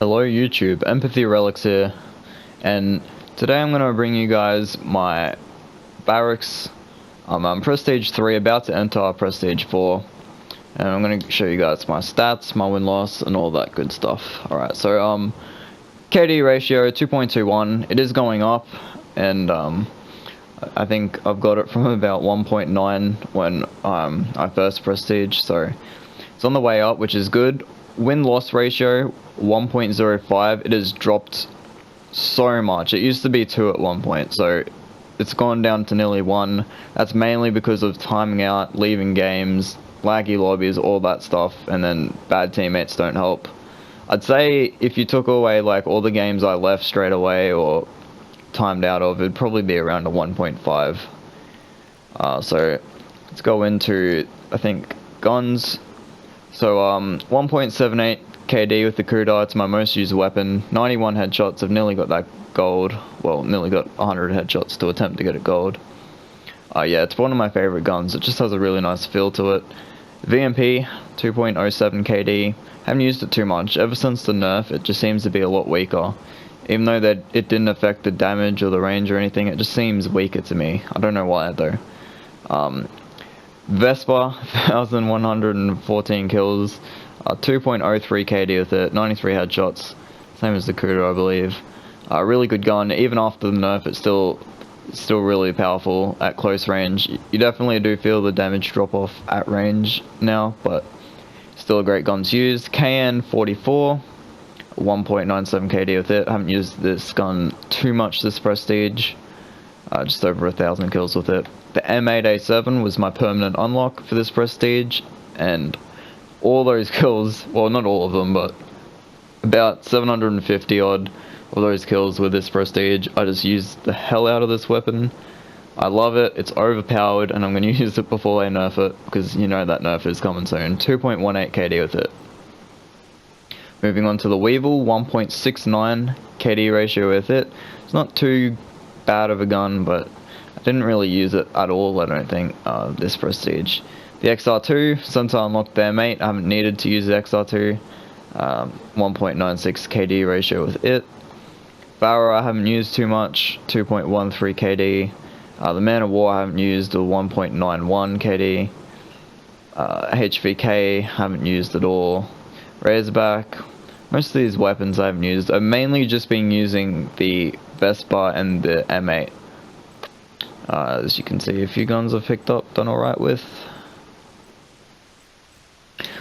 Hello YouTube, Empathy Relics here, and today I'm going to bring you guys my barracks. I'm Prestige 3, about to enter Prestige 4, and I'm going to show you guys my stats, my win-loss, and all that good stuff. Alright, so KD ratio 2.21, it is going up, and I think I've got it from about 1.9 when I first Prestige, so it's on the way up, which is good. Win-loss ratio 1.05, it has dropped so much. It used to be 2 at one point, so it's gone down to nearly 1. That's mainly because of timing out, leaving games, laggy lobbies, all that stuff, and then bad teammates don't help. I'd say if you took away like all the games I left straight away or timed out of, it'd probably be around a 1.5. So let's go into, I think, guns. So 1.78 KD with the Kuda, it's my most used weapon. 91 headshots, I've nearly got that gold. Well, nearly got 100 headshots to attempt to get it gold. Yeah, it's one of my favorite guns. It just has a really nice feel to it. VMP, 2.07 KD. Haven't used it too much. Ever since the nerf, it just seems to be a lot weaker. Even though that it didn't affect the damage or the range or anything, it just seems weaker to me. I don't know why though. Vespa, 1,114 kills, 2.03 KD with it, 93 headshots, same as the Kuda, I believe. Really good gun. Even after the nerf, it's still really powerful at close range. You definitely do feel the damage drop off at range now, but still a great gun to use. KN44, 1.97 KD with it. I haven't used this gun too much this prestige. Just over 1,000 kills with it. The M8A7 was my permanent unlock for this prestige, and all those kills, well, not all of them, but about 750 odd of those kills with this prestige. I just used the hell out of this weapon. I love it, it's overpowered, and I'm going to use it before they nerf it, because you know that nerf is coming soon. 2.18 KD with it. Moving on to the Weevil, 1.69 KD ratio with it. It's not too bad of a gun, but I didn't really use it at all, I don't think, this prestige. The XR2, since I unlocked their mate, I haven't needed to use the XR2. 1.96 KD ratio with it. Barra I haven't used too much, 2.13 KD. The Man of War I haven't used, 1.91 KD. HVK haven't used at all. Razorback, most of these weapons I haven't used. I've mainly just been using the Vespa and the M8. As you can see, a few guns I've picked up, done alright with.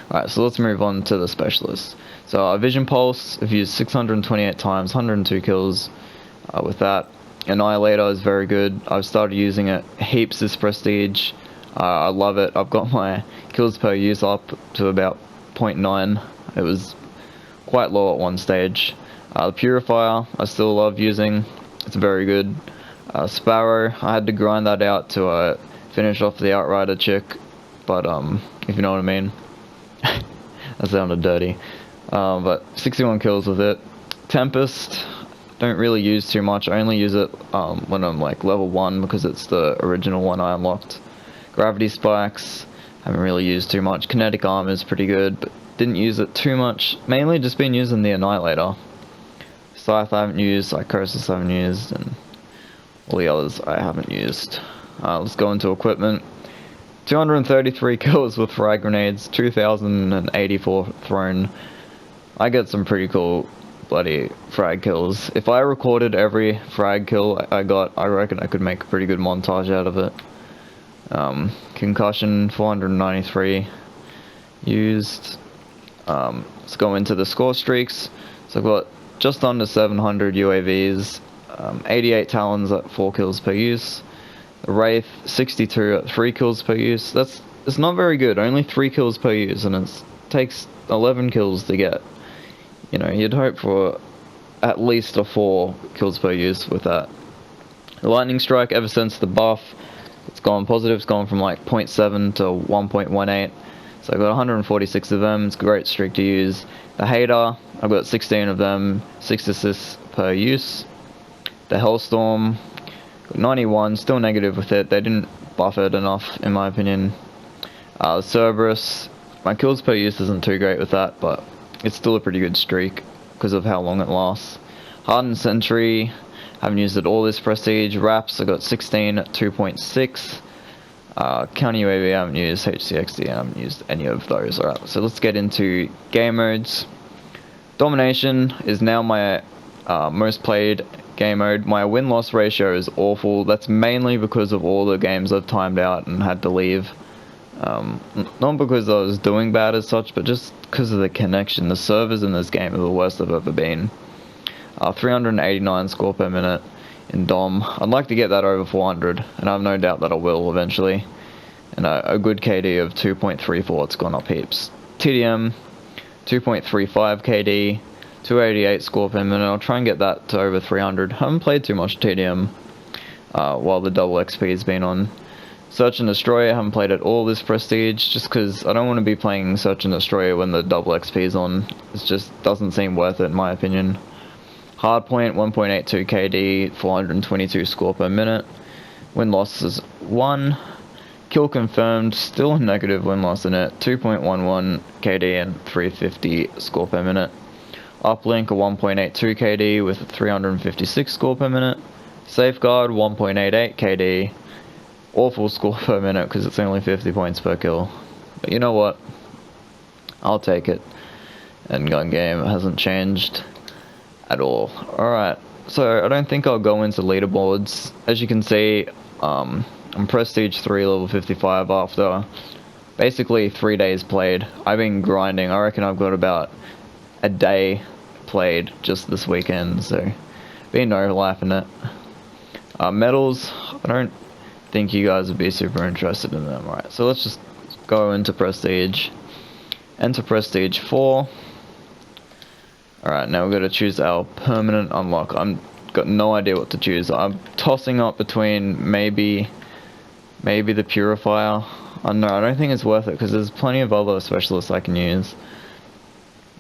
Alright, so let's move on to the specialists. So Vision Pulse, I've used 628 times, 102 kills with that. Annihilator is very good. I've started using it heaps this prestige. I love it. I've got my kills per use up to about 0.9. It was quite low at one stage. The Purifier I still love using. It's very good. Sparrow, I had to grind that out to finish off the Outrider chick, but if you know what I mean. That sounded dirty. But 61 kills with it. Tempest, don't really use too much. I only use it when I'm like level 1 because it's the original one I unlocked. Gravity Spikes, haven't really used too much. Kinetic Armor is pretty good, but didn't use it too much. Mainly just been using the Annihilator. Scythe I haven't used, Psychosis I haven't used, and all the others I haven't used. Let's go into equipment. 233 kills with frag grenades, 2,084 thrown. I get some pretty cool bloody frag kills. If I recorded every frag kill I got, I reckon I could make a pretty good montage out of it. Concussion, 493 used. Let's go into the score streaks. So I've got just under 700 UAVs, 88 Talons at 4 kills per use. The Wraith, 62 at 3 kills per use. It's not very good, only 3 kills per use, and it takes 11 kills to get. You know, you'd hope for at least a 4 kills per use with that. The Lightning Strike, ever since the buff, it's gone positive. It's gone from like 0.7 to 1.18. So I've got 146 of them. It's a great streak to use. The Hater, I've got 16 of them, 6 assists per use. The Hellstorm, got 91, still negative with it. They didn't buff it enough, in my opinion. Cerberus, my kills per use isn't too great with that, but it's still a pretty good streak. because of how long it lasts. Hardened Sentry, haven't used it all this prestige. Wraps, I got 16 at 2.6. Counter UAV, I haven't used. HCXD, I haven't used any of those. Alright, so let's get into game modes. Domination is now my most played game mode. My win-loss ratio is awful. That's mainly because of all the games I've timed out and had to leave. Not because I was doing bad as such, but just because of the connection. The servers in this game are the worst I've ever been. 389 score per minute in Dom. I'd like to get that over 400, and I have no doubt that I will eventually. And a good KD of 2.34, it's gone up heaps. TDM, 2.35 KD, 288 score per minute. I'll try and get that to over 300. Haven't played too much TDM while the double XP has been on. Search and Destroy, I haven't played at all this prestige, just because I don't want to be playing Search and Destroy when the double XP is on. It just doesn't seem worth it in my opinion. Hardpoint, 1.82 KD, 422 score per minute. Win-loss is 1. Kill confirmed, still a negative win-loss in it, 2.11 KD and 350 score per minute. Uplink, a 1.82 KD with 356 score per minute. Safeguard, 1.88 KD. Awful score per minute because it's only 50 points per kill. But you know what? I'll take it. And gun game hasn't changed at all. Alright, so I don't think I'll go into leaderboards. As you can see, I'm Prestige 3 level 55 after basically 3 days played. I've been grinding. I reckon I've got about a day played just this weekend, so been overlapping it. Medals, I don't think you guys would be super interested in them. Alright, so let's just go into Prestige. Enter Prestige 4. Alright, now we've got to choose our permanent unlock. I've got no idea what to choose. I'm tossing up between maybe the Purifier. I don't know, I don't think it's worth it because there's plenty of other specialists I can use.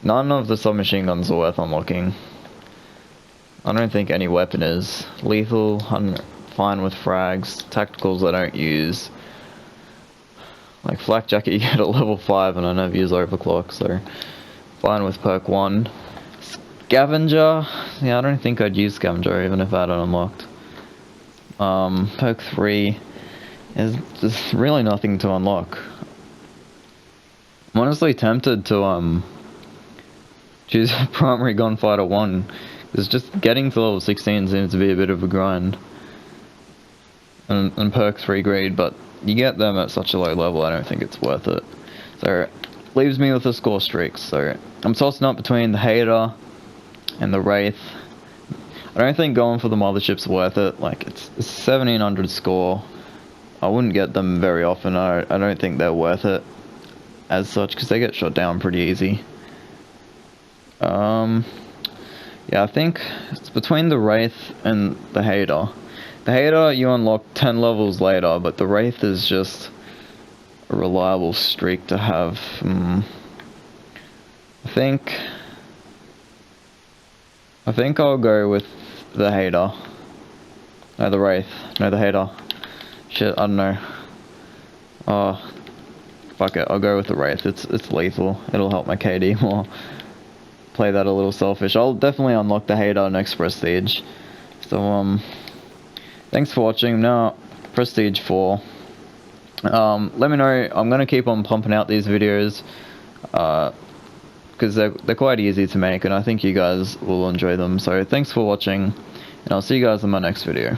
None of the submachine guns are worth unlocking. I don't think any weapon is. Lethal, I'm fine with frags. Tacticals I don't use. Like Flak Jacket you get at level 5 and I never use overclock, so fine with perk 1. Scavenger, yeah, I don't think I'd use Scavenger even if I had it unlocked. Perk 3 is just really nothing to unlock. I'm honestly tempted to choose Primary Gunfighter 1, because just getting to level 16 seems to be a bit of a grind. And perk 3 greed, but you get them at such a low level, I don't think it's worth it. So, leaves me with a score streak, so I'm tossing up between the Hater and the Wraith. I don't think going for the Mothership's worth it. Like, it's 1700 score. I wouldn't get them very often. I don't think they're worth it as such, because they get shot down pretty easy. Yeah, I think it's between the Wraith and the Hater. The Hater you unlock 10 levels later, but the Wraith is just a reliable streak to have. I think I'll go with the Hater. No, the Wraith. No, the Hater. Shit, I don't know. Oh, fuck it. I'll go with the Wraith. It's lethal. It'll help my KD more. Play that a little selfish. I'll definitely unlock the Hater next Prestige. So, thanks for watching. Now, Prestige 4. Let me know. I'm gonna keep on pumping out these videos. Because they're quite easy to make and I think you guys will enjoy them. So thanks for watching and I'll see you guys in my next video.